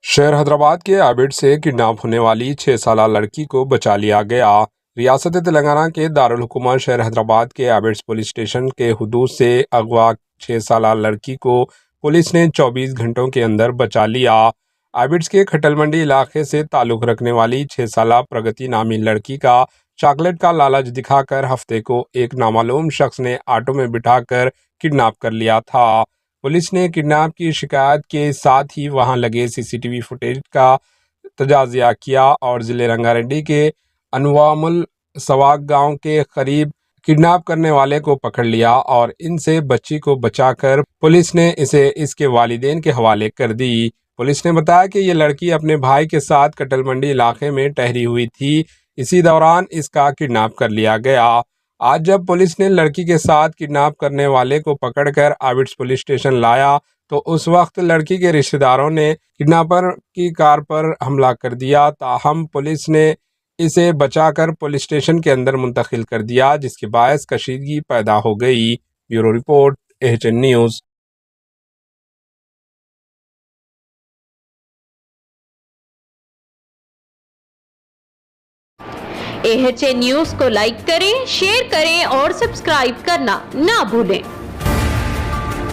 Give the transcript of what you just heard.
शहर हैदराबाद के आबिड से किडनैप होने वाली 6 साला लड़की को बचा लिया गया। रियासत तेलंगाना के दारुल हुकूमत शहर हैदराबाद के आबिड्स पुलिस स्टेशन के हुदूद से अगवा 6 साला लड़की को पुलिस ने 24 घंटों के अंदर बचा लिया। आबिड्स के खटल मंडी इलाके से ताल्लुक रखने वाली 6 साला प्रगति नामी लड़की का चॉकलेट का लालच दिखाकर हफ्ते को एक नामालूम शख्स ने ऑटो में बिठाकर किडनैप कर लिया था। पुलिस ने किडनैप की शिकायत के साथ ही वहां लगे सीसीटीवी फुटेज का तजाज़िया किया और जिले रंगारेड्डी के अनवामुल सवाग गांव के करीब किडनैप करने वाले को पकड़ लिया और इनसे बच्ची को बचाकर पुलिस ने इसे इसके वालिदैन के हवाले कर दी। पुलिस ने बताया कि ये लड़की अपने भाई के साथ कटल मंडी इलाके में ठहरी हुई थी। इसी दौरान इसका किडनैप कर लिया गया। आज जब पुलिस ने लड़की के साथ किडनैप करने वाले को पकड़कर आबिड्स पुलिस स्टेशन लाया तो उस वक्त लड़की के रिश्तेदारों ने किडनैपर की कार पर हमला कर दिया। ताहम पुलिस ने इसे बचाकर पुलिस स्टेशन के अंदर मुंतकिल कर दिया, जिसके बायस कशीदगी पैदा हो गई। Bureau report, AHN news. AHN news को लाइक करें, शेयर करें और सब्सक्राइब करना ना भूलें।